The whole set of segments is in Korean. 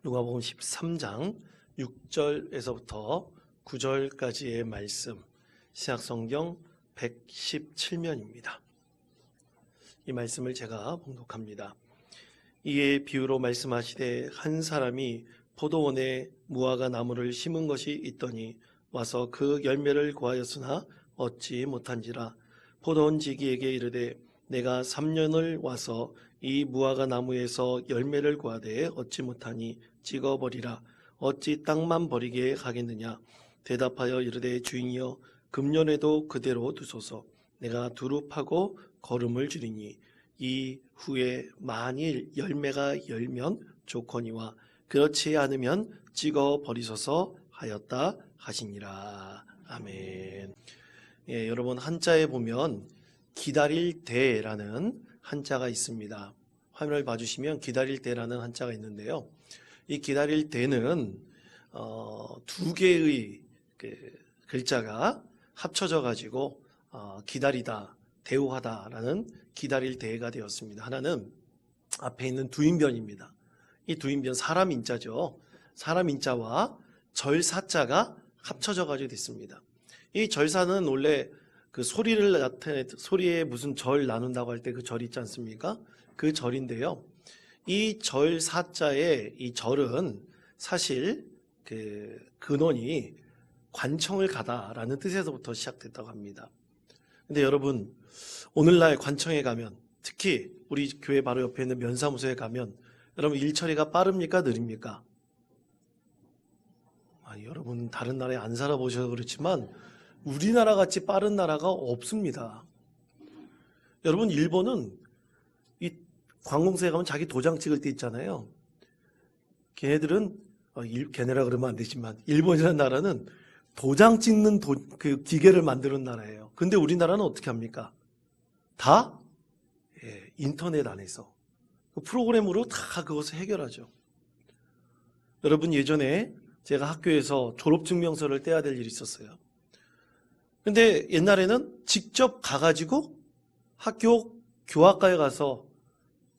누가복음 13장 6절에서부터 9절까지의 말씀, 신약성경 117면입니다. 이 말씀을 제가 봉독합니다. 이에 비유로 말씀하시되 한 사람이 포도원에 무화과 나무를 심은 것이 있더니 와서 그 열매를 구하였으나 얻지 못한지라. 포도원 지기에게 이르되 내가 3년을 와서 이 무화과 나무에서 열매를 구하되 얻지 못하니 찍어버리라. 어찌 땅만 버리게 하겠느냐. 대답하여 이르되 주인이여 금년에도 그대로 두소서. 내가 두루 파고 거름을 주리니 이 후에 만일 열매가 열면 좋거니와 그렇지 않으면 찍어버리소서 하였다 하시니라. 아멘. 예, 여러분 한자에 보면 기다릴 때라는 한자가 있습니다. 화면을 봐주시면 기다릴 때라는 한자가 있는데요. 이 기다릴 때는 두 개의 글자가 합쳐져 가지고 기다리다, 대우하다라는 기다릴 때가 되었습니다. 하나는 앞에 있는 두인변입니다. 이 두인변 사람 인자죠. 사람 인자와 절사자가 합쳐져 가지고 됐습니다. 이 절사는 원래 그 소리를 나타내 소리에 무슨 절 나눈다고 할 때 그 절 있지 않습니까? 그 절인데요. 이 절사자의 이 절은 사실 그 근원이 관청을 가다라는 뜻에서부터 시작됐다고 합니다. 근데 여러분 오늘날 관청에 가면 특히 우리 교회 바로 옆에 있는 면사무소에 가면 여러분 일 처리가 빠릅니까 느립니까? 여러분 다른 나라에 안 살아보셔서 그렇지만 우리나라 같이 빠른 나라가 없습니다. 여러분 일본은 이 관공서에 가면 자기 도장 찍을 때 있잖아요. 걔네들은 걔네라 그러면 안 되지만 일본이라는 나라는 도장 찍는 그 기계를 만드는 나라예요. 근데 우리나라는 어떻게 합니까? 다 인터넷 안에서 그 프로그램으로 다 그것을 해결하죠. 여러분 예전에 제가 학교에서 졸업증명서를 떼야 될 일이 있었어요. 근데 옛날에는 직접 가가지고 학교 교학과에 가서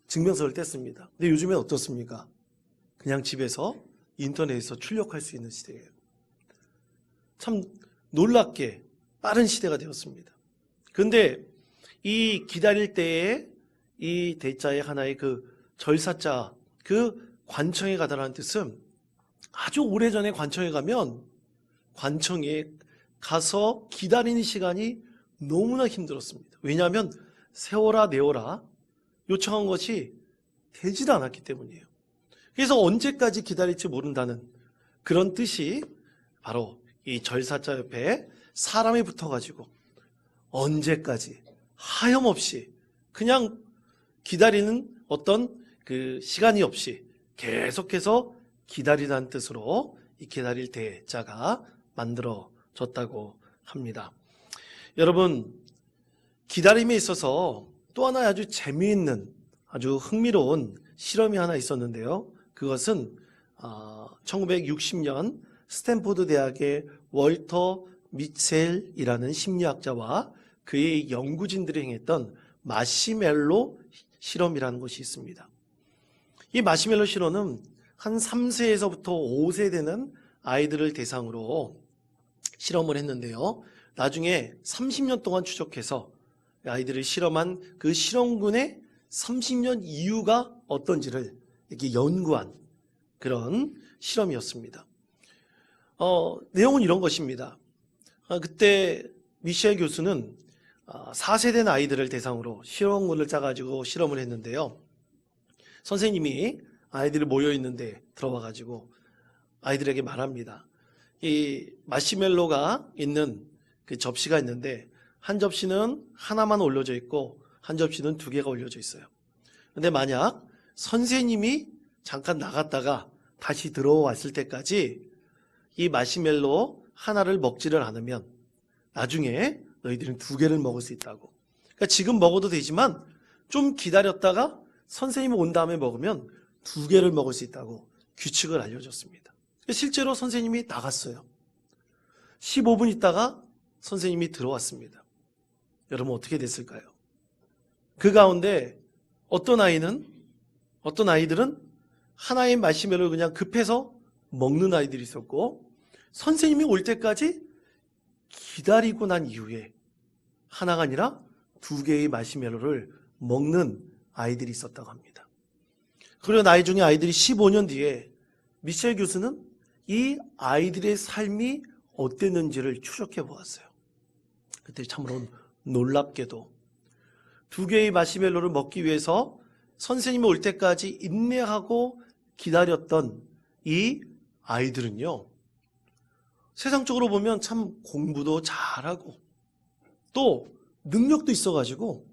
증명서를 뗐습니다. 근데 요즘엔 어떻습니까? 그냥 집에서 인터넷에서 출력할 수 있는 시대예요. 참 놀랍게 빠른 시대가 되었습니다. 그런데 이 기다릴 때에 이 대자의 하나의 그 절사자, 그 관청에 가다라는 뜻은 아주 오래전에 관청에 가면 관청에 가서 기다리는 시간이 너무나 힘들었습니다. 왜냐하면 세워라 내어라 요청한 것이 되지도 않았기 때문이에요. 그래서 언제까지 기다릴지 모른다는 그런 뜻이 바로 이 절사자 옆에 사람이 붙어가지고 언제까지 하염없이 그냥 기다리는 어떤 그 시간이 없이 계속해서 기다리라는 뜻으로 이 기다릴 대자가 만들어졌다고 합니다. 여러분 기다림에 있어서 또 하나 아주 재미있는 아주 흥미로운 실험이 하나 있었는데요. 그것은 1960년 스탠포드 대학의 월터 미첼이라는 심리학자와 그의 연구진들이 행했던 마시멜로 실험이라는 것이 있습니다. 이 마시멜로 실험은 한 3세에서부터 5세 되는 아이들을 대상으로 실험을 했는데요. 나중에 30년 동안 추적해서 아이들을 실험한 그 실험군의 30년 이유가 어떤지를 이렇게 연구한 그런 실험이었습니다. 내용은 이런 것입니다. 그때 미셸 교수는 4세 된 아이들을 대상으로 실험군을 짜가지고 실험을 했는데요. 선생님이 아이들이 모여있는데 들어와가지고 아이들에게 말합니다. 이 마시멜로가 있는 그 접시가 있는데 한 접시는 하나만 올려져 있고 한 접시는 2개가 올려져 있어요. 근데 만약 선생님이 잠깐 나갔다가 다시 들어왔을 때까지 이 마시멜로 하나를 먹지를 않으면 나중에 너희들은 2개를 먹을 수 있다고. 그러니까 지금 먹어도 되지만 좀 기다렸다가 선생님이 온 다음에 먹으면 2개를 먹을 수 있다고 규칙을 알려줬습니다. 실제로 선생님이 나갔어요. 15분 있다가 선생님이 들어왔습니다. 여러분 어떻게 됐을까요? 그 가운데 어떤 아이들은 하나의 마시멜로를 그냥 급해서 먹는 아이들이 있었고, 선생님이 올 때까지 기다리고 난 이후에 하나가 아니라 2개의 마시멜로를 먹는 아이들이 있었다고 합니다. 그리고 나이 중에 아이들이 15년 뒤에 미셸 교수는 이 아이들의 삶이 어땠는지를 추적해 보았어요. 그때 참으로 놀랍게도 2개의 마시멜로를 먹기 위해서 선생님이 올 때까지 인내하고 기다렸던 이 아이들은요, 세상적으로 보면 참 공부도 잘하고 또 능력도 있어가지고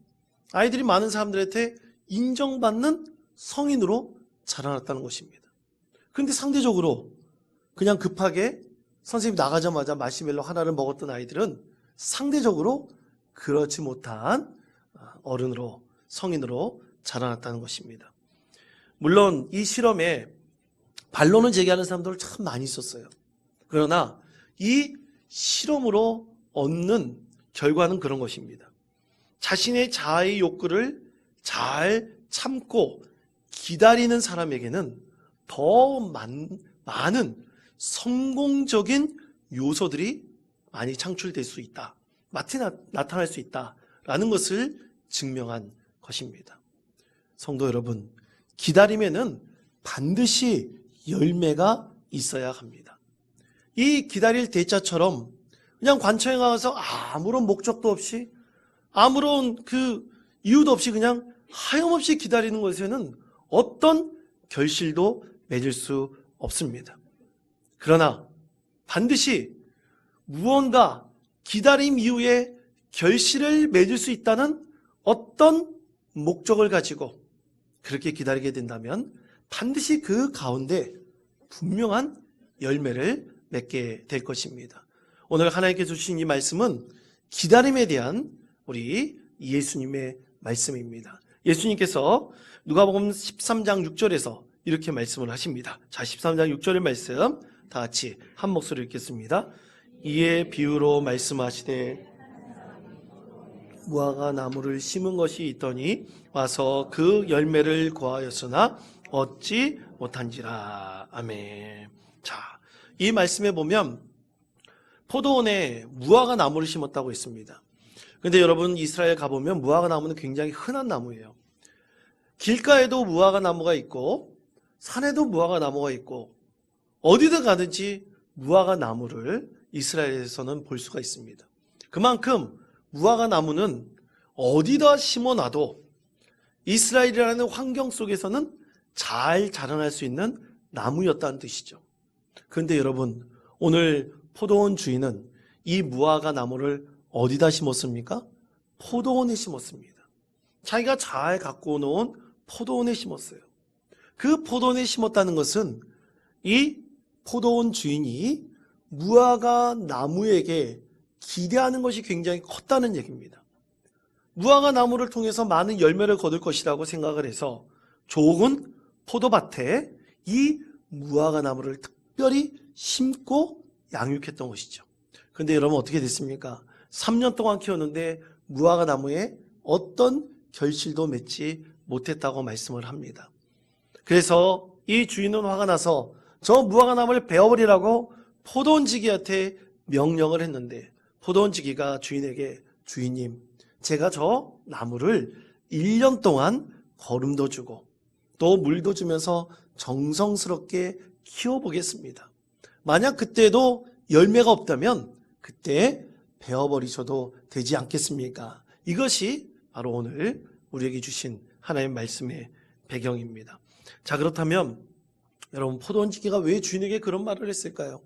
아이들이 많은 사람들한테 인정받는 성인으로 자라났다는 것입니다. 그런데 상대적으로 그냥 급하게 선생님이 나가자마자 마시멜로 하나를 먹었던 아이들은 상대적으로 그렇지 못한 어른으로, 성인으로 자라났다는 것입니다. 물론 이 실험에 반론을 제기하는 사람들 참 많이 있었어요. 그러나 이 실험으로 얻는 결과는 그런 것입니다. 자신의 자아의 욕구를 잘 참고 기다리는 사람에게는 더 많은 성공적인 요소들이 많이 창출될 수 있다, 나타날 수 있다라는 것을 증명한 것입니다. 성도 여러분, 기다림에는 반드시 열매가 있어야 합니다. 이 기다릴 대자처럼 그냥 관청에 가서 아무런 목적도 없이 아무런 이유도 없이 그냥 하염없이 기다리는 것에는 어떤 결실도 맺을 수 없습니다. 그러나 반드시 무언가 기다림 이후에 결실을 맺을 수 있다는 어떤 목적을 가지고 그렇게 기다리게 된다면 반드시 그 가운데 분명한 열매를 맺게 될 것입니다. 오늘 하나님께서 주신 이 말씀은 기다림에 대한 우리 예수님의 말씀입니다. 예수님께서 누가복음 13장 6절에서 이렇게 말씀을 하십니다. 자, 13장 6절의 말씀 다 같이 한 목소리로 읽겠습니다. 이에 비유로 말씀하시되 무화과 나무를 심은 것이 있더니 와서 그 열매를 구하였으나 얻지 못한지라. 아멘. 자, 이 말씀에 보면 포도원에 무화과 나무를 심었다고 했습니다. 그런데 여러분, 이스라엘 가보면 무화과 나무는 굉장히 흔한 나무예요. 길가에도 무화과 나무가 있고 산에도 무화과 나무가 있고 어디든 가든지 무화과 나무를 이스라엘에서는 볼 수가 있습니다. 그만큼 무화과 나무는 어디다 심어놔도 이스라엘이라는 환경 속에서는 잘 자라날 수 있는 나무였다는 뜻이죠. 그런데 여러분, 오늘 포도원 주인은 이 무화과 나무를 어디다 심었습니까? 포도원에 심었습니다. 자기가 잘 갖고 놓은 포도원에 심었어요. 그 포도원에 심었다는 것은 이 포도원 주인이 무화과 나무에게 기대하는 것이 굉장히 컸다는 얘기입니다. 무화과 나무를 통해서 많은 열매를 거둘 것이라고 생각을 해서 좋은 포도밭에 이 무화과 나무를 특별히 심고 양육했던 것이죠. 그런데 여러분, 어떻게 됐습니까? 3년 동안 키웠는데 무화과 나무에 어떤 결실도 맺지 못했다고 말씀을 합니다. 그래서 이 주인은 화가 나서 저 무화과 나무를 베어버리라고 포도원지기한테 명령을 했는데 포도원지기가 주인에게, 주인님, 제가 저 나무를 1년 동안 거름도 주고 또 물도 주면서 정성스럽게 키워보겠습니다. 만약 그때도 열매가 없다면 그때 베어버리셔도 되지 않겠습니까? 이것이 바로 오늘 우리에게 주신 하나님의 말씀의 배경입니다. 자, 그렇다면 여러분, 포도원지기가 왜 주인에게 그런 말을 했을까요?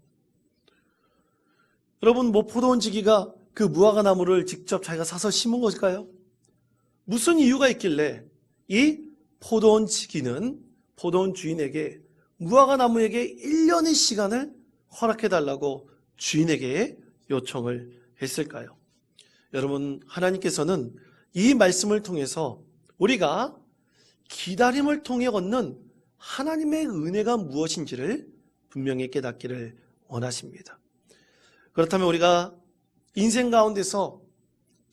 여러분, 포도원지기가 그 무화과 나무를 직접 자기가 사서 심은 것일까요? 무슨 이유가 있길래 이 포도원지기는 포도원 주인에게 무화과 나무에게 1년의 시간을 허락해달라고 주인에게 요청을 했을까요? 여러분, 하나님께서는 이 말씀을 통해서 우리가 기다림을 통해 얻는 하나님의 은혜가 무엇인지를 분명히 깨닫기를 원하십니다. 그렇다면 우리가 인생 가운데서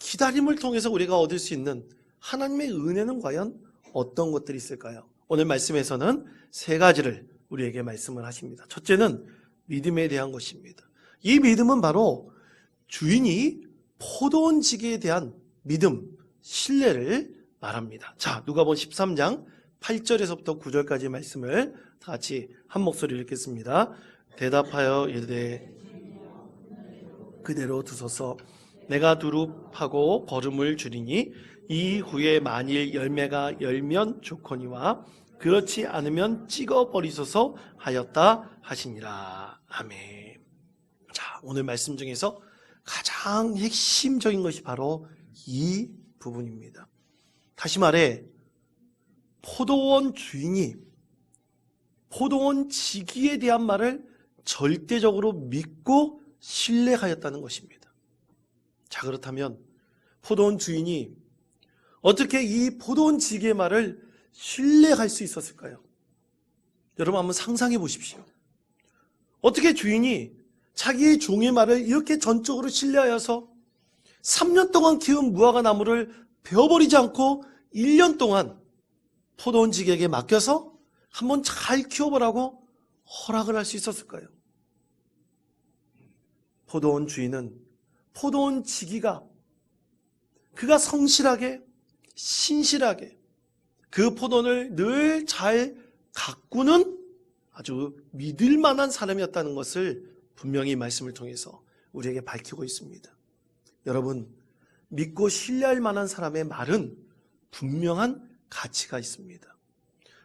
기다림을 통해서 우리가 얻을 수 있는 하나님의 은혜는 과연 어떤 것들이 있을까요? 오늘 말씀에서는 세 가지를 우리에게 말씀을 하십니다. 첫째는 믿음에 대한 것입니다. 이 믿음은 바로 주인이 포도원지기에 대한 믿음, 신뢰를 말합니다. 자, 누가복음 13장 8절에서부터 9절까지 말씀을 다 같이 한 목소리로 읽겠습니다. 대답하여 이르되 그대로 두소서. 내가 두릅하고 거름을 줄이니 이후에 만일 열매가 열면 좋거니와 그렇지 않으면 찍어버리소서 하였다 하시니라. 아멘. 자, 오늘 말씀 중에서 가장 핵심적인 것이 바로 이 부분입니다. 다시 말해 포도원 주인이 포도원 지기에 대한 말을 절대적으로 믿고 신뢰하였다는 것입니다. 자, 그렇다면 포도원 주인이 어떻게 이 포도원 지기의 말을 신뢰할 수 있었을까요? 여러분 한번 상상해 보십시오. 어떻게 주인이 자기의 종의 말을 이렇게 전적으로 신뢰하여서 3년 동안 키운 무화과 나무를 베어버리지 않고 1년 동안 포도원 지기에게 맡겨서 한번 잘 키워보라고 허락을 할 수 있었을까요? 포도원 주인은 포도원 지기가 그가 성실하게 신실하게 그 포도원을 늘 잘 가꾸는 아주 믿을 만한 사람이었다는 것을 분명히 말씀을 통해서 우리에게 밝히고 있습니다. 여러분, 믿고 신뢰할 만한 사람의 말은 분명한 가치가 있습니다.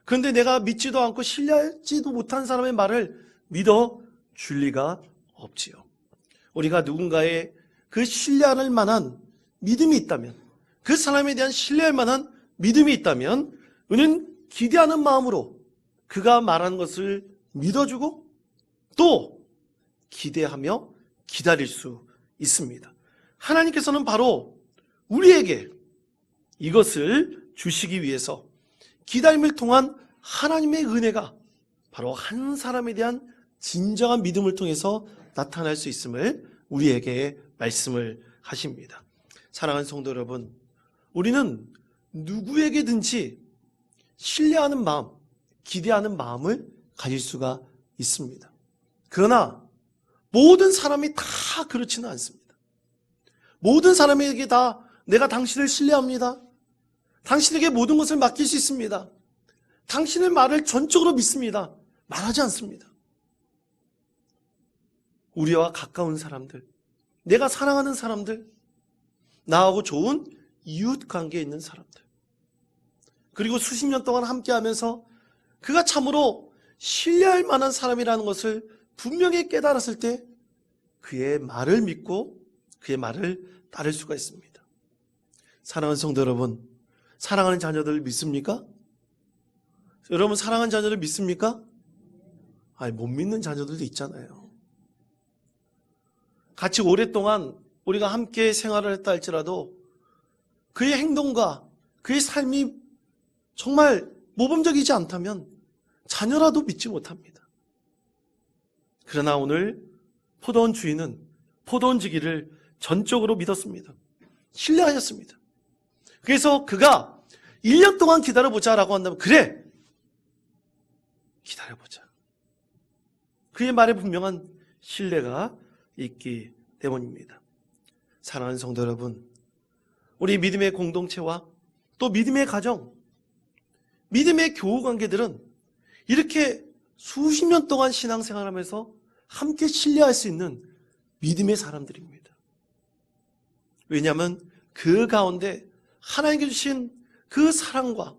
그런데 내가 믿지도 않고 신뢰하지도 못한 사람의 말을 믿어 줄 리가 없지요. 우리가 누군가의 그 신뢰할 만한 믿음이 있다면, 그 사람에 대한 신뢰할 만한 믿음이 있다면 우리는 기대하는 마음으로 그가 말하는 것을 믿어주고 또 기대하며 기다릴 수 있습니다. 하나님께서는 바로 우리에게 이것을 주시기 위해서 기다림을 통한 하나님의 은혜가 바로 한 사람에 대한 진정한 믿음을 통해서 나타날 수 있음을 우리에게 말씀을 하십니다. 사랑하는 성도 여러분, 우리는 누구에게든지 신뢰하는 마음, 기대하는 마음을 가질 수가 있습니다. 그러나 모든 사람이 다 그렇지는 않습니다. 모든 사람에게 다 내가 당신을 신뢰합니다. 당신에게 모든 것을 맡길 수 있습니다. 당신의 말을 전적으로 믿습니다. 말하지 않습니다. 우리와 가까운 사람들, 내가 사랑하는 사람들, 나하고 좋은 이웃 관계에 있는 사람들, 그리고 수십 년 동안 함께하면서 그가 참으로 신뢰할 만한 사람이라는 것을 분명히 깨달았을 때 그의 말을 믿고 그의 말을 따를 수가 있습니다. 사랑하는 성도 여러분, 사랑하는 자녀들 믿습니까? 여러분 사랑하는 자녀들 믿습니까? 아니, 못 믿는 자녀들도 있잖아요. 같이 오랫동안 우리가 함께 생활을 했다 할지라도 그의 행동과 그의 삶이 정말 모범적이지 않다면 자녀라도 믿지 못합니다. 그러나 오늘 포도원 주인은 포도원 지기를 전적으로 믿었습니다. 신뢰하였습니다. 그래서 그가 1년 동안 기다려보자라고 한다면 그래, 기다려보자. 그의 말에 분명한 신뢰가 있기 때문입니다. 사랑하는 성도 여러분, 우리 믿음의 공동체와 또 믿음의 가정, 믿음의 교우 관계들은 이렇게 수십 년 동안 신앙생활하면서 함께 신뢰할 수 있는 믿음의 사람들입니다. 왜냐하면 그 가운데 하나님께 주신 그 사랑과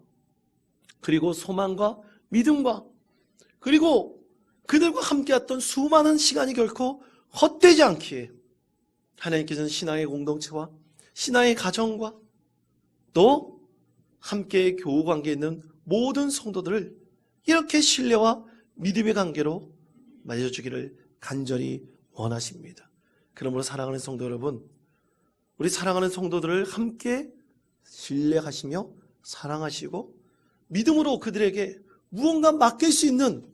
그리고 소망과 믿음과 그리고 그들과 함께했던 수많은 시간이 결코 헛되지 않기에 하나님께서는 신앙의 공동체와 신앙의 가정과 또 함께 교우 관계에 있는 모든 성도들을 이렇게 신뢰와 믿음의 관계로 맺어주기를 간절히 원하십니다. 그러므로 사랑하는 성도 여러분, 우리 사랑하는 성도들을 함께 신뢰하시며 사랑하시고 믿음으로 그들에게 무언가 맡길 수 있는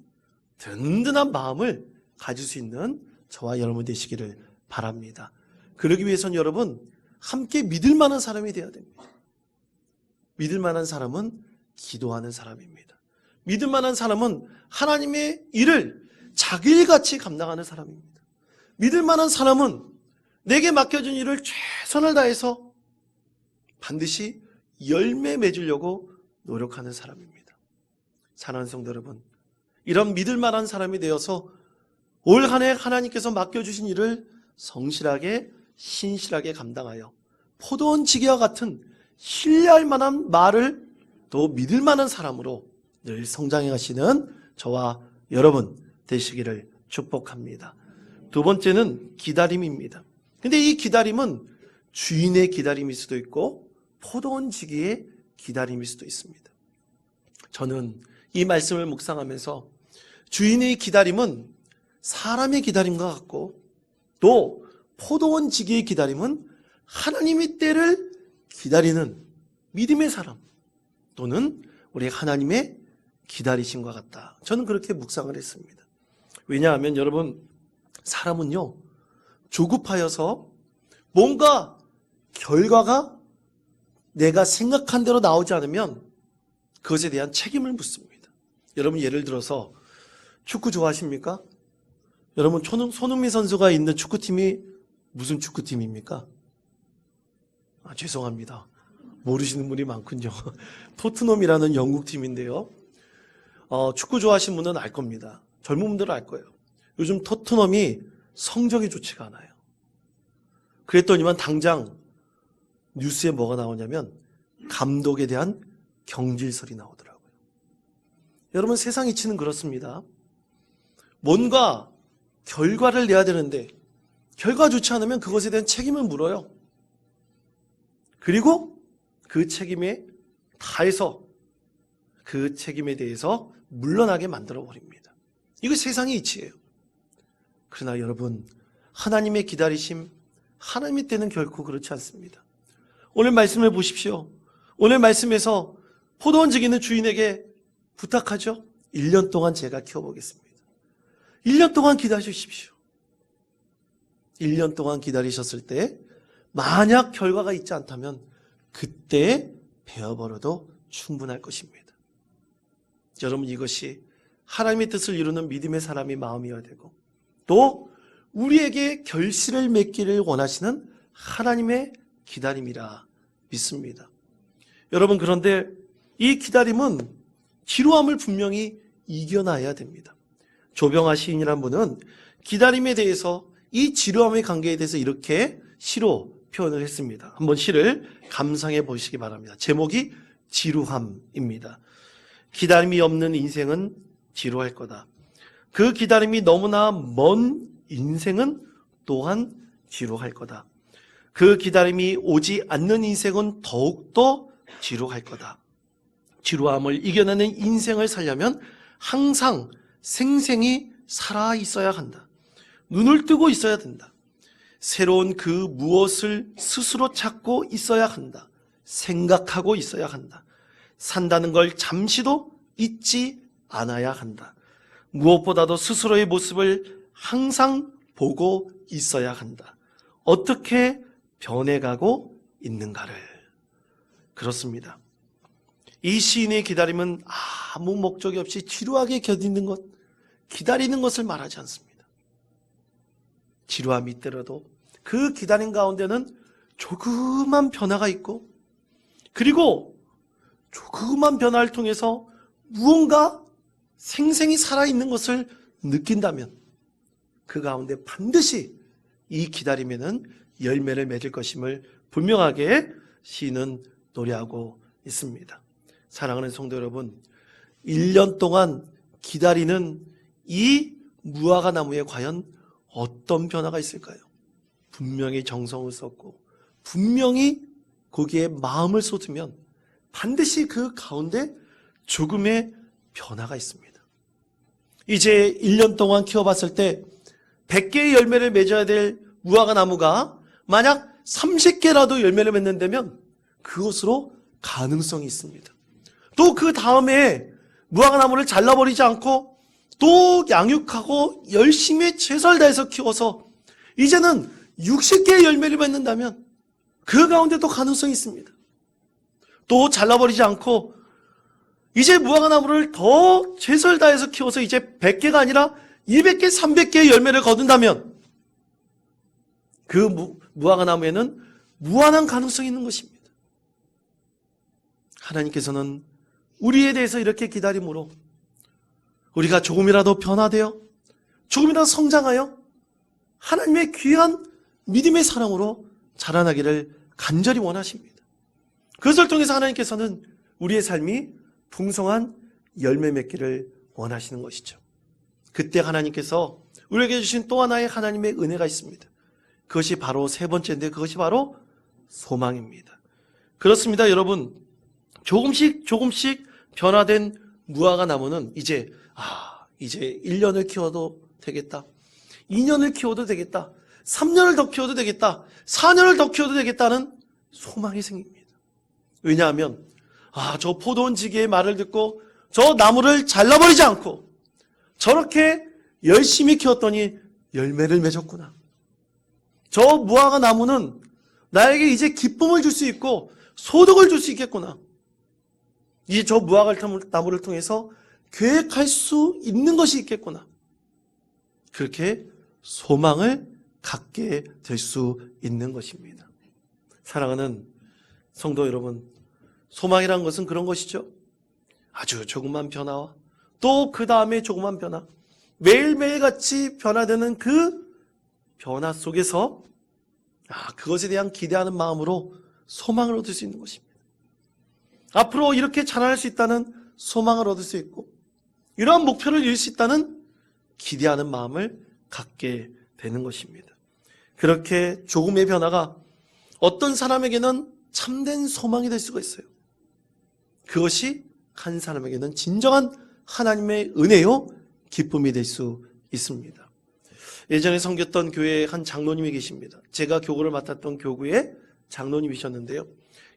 든든한 마음을 가질 수 있는 저와 여러분 되시기를 바랍니다. 그러기 위해서는 여러분 함께 믿을 만한 사람이 되어야 됩니다. 믿을 만한 사람은 기도하는 사람입니다. 믿을 만한 사람은 하나님의 일을 자기 일같이 감당하는 사람입니다. 믿을 만한 사람은 내게 맡겨진 일을 최선을 다해서 반드시 열매 맺으려고 노력하는 사람입니다. 사랑하는 성도 여러분, 이런 믿을 만한 사람이 되어서 올 한 해 하나님께서 맡겨주신 일을 성실하게 신실하게 감당하여 포도원 지기와 같은 신뢰할 만한 말을 또 믿을 만한 사람으로 늘 성장해 가시는 저와 여러분 되시기를 축복합니다. 두 번째는 기다림입니다. 근데 이 기다림은 주인의 기다림일 수도 있고 포도원 지기의 기다림일 수도 있습니다. 저는 이 말씀을 묵상하면서 주인의 기다림은 사람의 기다림과 같고 또 포도원 지기의 기다림은 하나님의 때를 기다리는 믿음의 사람 또는 우리 하나님의 기다리심과 같다. 저는 그렇게 묵상을 했습니다. 왜냐하면 여러분, 사람은요 조급하여서 뭔가 결과가 내가 생각한 대로 나오지 않으면 그것에 대한 책임을 묻습니다. 여러분, 예를 들어서 축구 좋아하십니까? 여러분, 손흥민 선수가 있는 축구팀이 무슨 축구팀입니까? 죄송합니다. 모르시는 분이 많군요. 토트넘이라는 영국 팀인데요. 축구 좋아하시는 분은 알 겁니다. 젊은 분들은 알 거예요. 요즘 토트넘이 성적이 좋지가 않아요. 그랬더니만 당장 뉴스에 뭐가 나오냐면 감독에 대한 경질설이 나오더라고요. 여러분, 세상 이치는 그렇습니다. 뭔가 결과를 내야 되는데 결과 좋지 않으면 그것에 대한 책임을 물어요. 그리고 그 책임에 다해서 그 책임에 대해서 물러나게 만들어 버립니다. 이거 세상의 이치예요. 그러나 여러분, 하나님의 기다리심, 하나님의 때는 결코 그렇지 않습니다. 오늘 말씀을 보십시오. 오늘 말씀에서 포도원 지기는 주인에게 부탁하죠. 1년 동안 제가 키워보겠습니다. 1년 동안 기다리십시오. 1년 동안 기다리셨을 때 만약 결과가 있지 않다면 그때 베어버려도 충분할 것입니다. 여러분, 이것이 하나님의 뜻을 이루는 믿음의 사람의 마음이어야 되고 또 우리에게 결실을 맺기를 원하시는 하나님의 기다림이라 믿습니다. 여러분, 그런데 이 기다림은 지루함을 분명히 이겨나야 됩니다. 조병아 시인이라는 분은 기다림에 대해서 이 지루함의 관계에 대해서 이렇게 시로 표현을 했습니다. 한번 시를 감상해 보시기 바랍니다. 제목이 지루함입니다. 기다림이 없는 인생은 지루할 거다. 그 기다림이 너무나 먼 인생은 또한 지루할 거다. 그 기다림이 오지 않는 인생은 더욱더 지루할 거다. 지루함을 이겨내는 인생을 살려면 항상 생생히 살아 있어야 한다. 눈을 뜨고 있어야 된다. 새로운 그 무엇을 스스로 찾고 있어야 한다. 생각하고 있어야 한다. 산다는 걸 잠시도 잊지 않아야 한다. 무엇보다도 스스로의 모습을 항상 보고 있어야 한다. 어떻게 변해가고 있는가를. 그렇습니다. 이 시인의 기다림은 아무 목적이 없이 지루하게 견디는 것, 기다리는 것을 말하지 않습니다. 지루함이 있더라도 그 기다림 가운데는 조그만 변화가 있고 그리고 조그만 변화를 통해서 무언가 생생히 살아있는 것을 느낀다면 그 가운데 반드시 이 기다림에는 열매를 맺을 것임을 분명하게 시인은 노래하고 있습니다. 사랑하는 성도 여러분, 1년 동안 기다리는 이 무화과 나무에 과연 어떤 변화가 있을까요? 분명히 정성을 썼고 분명히 거기에 마음을 쏟으면 반드시 그 가운데 조금의 변화가 있습니다. 이제 1년 동안 키워봤을 때 100개의 열매를 맺어야 될 무화과 나무가 만약 30개라도 열매를 맺는다면 그것으로 가능성이 있습니다. 또 그 다음에 무화과 나무를 잘라버리지 않고 또 양육하고 열심히 최선을 다해서 키워서 이제는 60개의 열매를 맺는다면 그 가운데 또 가능성이 있습니다. 또 잘라버리지 않고 이제 무화과나무를 더 최선을 다해서 키워서 이제 100개가 아니라 200개, 300개의 열매를 거둔다면 그 무화과나무에는 무한한 가능성이 있는 것입니다. 하나님께서는 우리에 대해서 이렇게 기다림으로 우리가 조금이라도 변화되어 조금이라도 성장하여 하나님의 귀한 믿음의 사랑으로 자라나기를 간절히 원하십니다. 그것을 통해서 하나님께서는 우리의 삶이 풍성한 열매 맺기를 원하시는 것이죠. 그때 하나님께서 우리에게 주신 또 하나의 하나님의 은혜가 있습니다. 그것이 바로 세 번째인데 그것이 바로 소망입니다. 그렇습니다, 여러분. 조금씩 변화된 무화과 나무는 이제 1년을 키워도 되겠다. 2년을 키워도 되겠다. 3년을 더 키워도 되겠다. 4년을 더 키워도 되겠다는 소망이 생깁니다. 왜냐하면 저 포도원 지기의 말을 듣고 저 나무를 잘라버리지 않고 저렇게 열심히 키웠더니 열매를 맺었구나. 저 무화과 나무는 나에게 이제 기쁨을 줄 수 있고 소득을 줄 수 있겠구나. 이제 저 무화과 나무를 통해서 계획할 수 있는 것이 있겠구나. 그렇게 소망을 갖게 될 수 있는 것입니다. 사랑하는 성도 여러분, 소망이란 것은 그런 것이죠. 아주 조그만 변화와 또 그 다음에 조그만 변화, 매일매일 같이 변화되는 그 변화 속에서 그것에 대한 기대하는 마음으로 소망을 얻을 수 있는 것입니다. 앞으로 이렇게 자라날 수 있다는 소망을 얻을 수 있고 이러한 목표를 이룰 수 있다는 기대하는 마음을 갖게 되는 것입니다. 그렇게 조금의 변화가 어떤 사람에게는 참된 소망이 될 수가 있어요. 그것이 한 사람에게는 진정한 하나님의 은혜요 기쁨이 될 수 있습니다. 예전에 섬겼던 교회에 한 장로님이 계십니다. 제가 교구를 맡았던 교구의 장로님이셨는데요.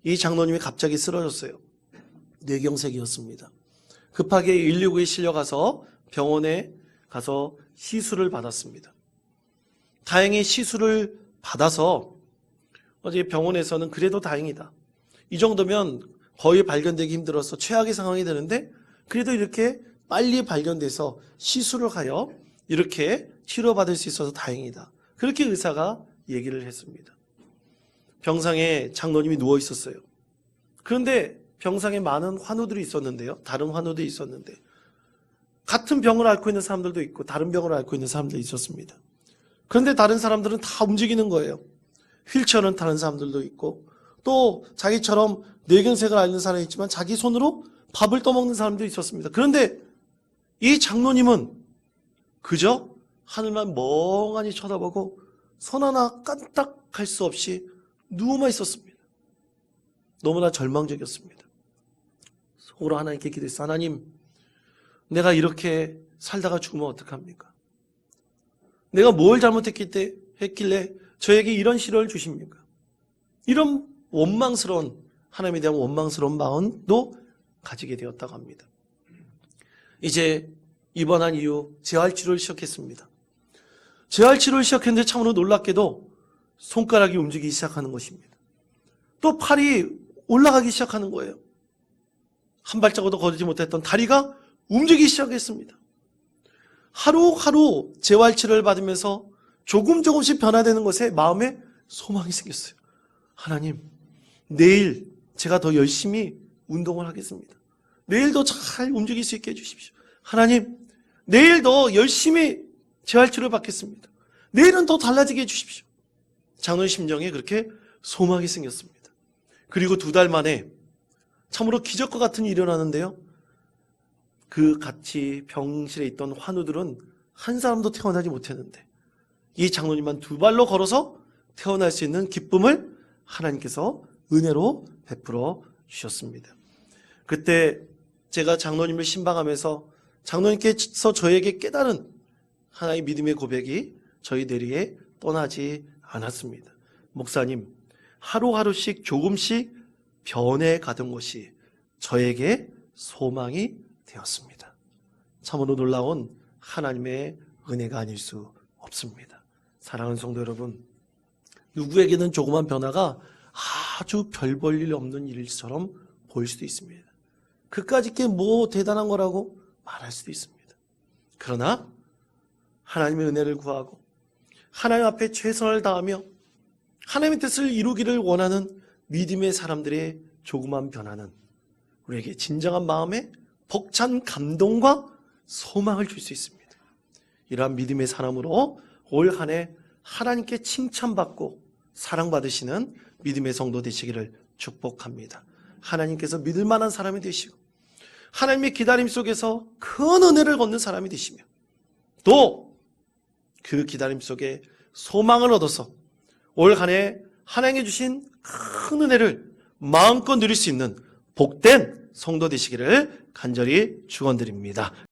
이 장로님이 갑자기 쓰러졌어요. 뇌경색이었습니다. 급하게 119에 실려가서 병원에 가서 시술을 받았습니다. 다행히 시술을 받아서 어제 병원에서는 그래도 다행이다. 이 정도면 거의 발견되기 힘들어서 최악의 상황이 되는데 그래도 이렇게 빨리 발견돼서 시술을 하여 이렇게 치료받을 수 있어서 다행이다. 그렇게 의사가 얘기를 했습니다. 병상에 장로님이 누워 있었어요. 그런데 병상에 많은 환우들이 있었는데요. 다른 환우들이 있었는데 같은 병을 앓고 있는 사람들도 있고 다른 병을 앓고 있는 사람들이 있었습니다. 그런데 다른 사람들은 다 움직이는 거예요. 휠체어는 타는 사람들도 있고 또 자기처럼 뇌경색을 앓는 사람이 있지만 자기 손으로 밥을 떠먹는 사람도 있었습니다. 그런데 이 장로님은 그저 하늘만 멍하니 쳐다보고 손 하나 까딱할 수 없이 누워만 있었습니다. 너무나 절망적이었습니다. 속으로 하나님께 기도했어요. 하나님, 내가 이렇게 살다가 죽으면 어떡합니까? 내가 뭘 잘못했길래 저에게 이런 시련을 주십니까? 이런 원망스러운, 하나님에 대한 원망스러운 마음도 가지게 되었다고 합니다. 이제 입원한 이후 재활치료를 시작했습니다. 재활치료를 시작했는데 참으로 놀랍게도 손가락이 움직이기 시작하는 것입니다. 또 팔이 올라가기 시작하는 거예요. 한 발자국도 거두지 못했던 다리가 움직이기 시작했습니다. 하루하루 재활치료를 받으면서 조금씩 변화되는 것에 마음에 소망이 생겼어요. 하나님, 내일 제가 더 열심히 운동을 하겠습니다. 내일도 잘 움직일 수 있게 해주십시오. 하나님, 내일 더 열심히 재활치료를 받겠습니다. 내일은 더 달라지게 해주십시오. 장로의 심정에 그렇게 소망이 생겼습니다. 그리고 2달 만에 참으로 기적과 같은 일이 일어나는데요. 그 같이 병실에 있던 환우들은 한 사람도 태어나지 못했는데 이 장로님만 2발로 걸어서 태어날 수 있는 기쁨을 하나님께서 은혜로 베풀어 주셨습니다. 그때 제가 장로님을 신방하면서 장로님께서 저에게 깨달은 하나의 믿음의 고백이 저희 내리에 떠나지 않았습니다. 목사님, 하루하루씩 조금씩 변해가던 것이 저에게 소망이 되었습니다. 참으로 놀라운 하나님의 은혜가 아닐 수 없습니다. 사랑하는 성도 여러분, 누구에게는 조그만 변화가 아주 별 볼 일 없는 일처럼 보일 수도 있습니다. 그까짓 게 뭐 대단한 거라고 말할 수도 있습니다. 그러나 하나님의 은혜를 구하고 하나님 앞에 최선을 다하며 하나님의 뜻을 이루기를 원하는 믿음의 사람들의 조그만 변화는 우리에게 진정한 마음에 벅찬 감동과 소망을 줄 수 있습니다. 이러한 믿음의 사람으로 올 한 해 하나님께 칭찬받고 사랑받으시는 믿음의 성도 되시기를 축복합니다. 하나님께서 믿을 만한 사람이 되시고 하나님의 기다림 속에서 큰 은혜를 얻는 사람이 되시며 또 그 기다림 속에 소망을 얻어서 올 한 해 하나님께 주신 큰 은혜를 마음껏 누릴 수 있는 복된 성도 되시기를 간절히 축원드립니다.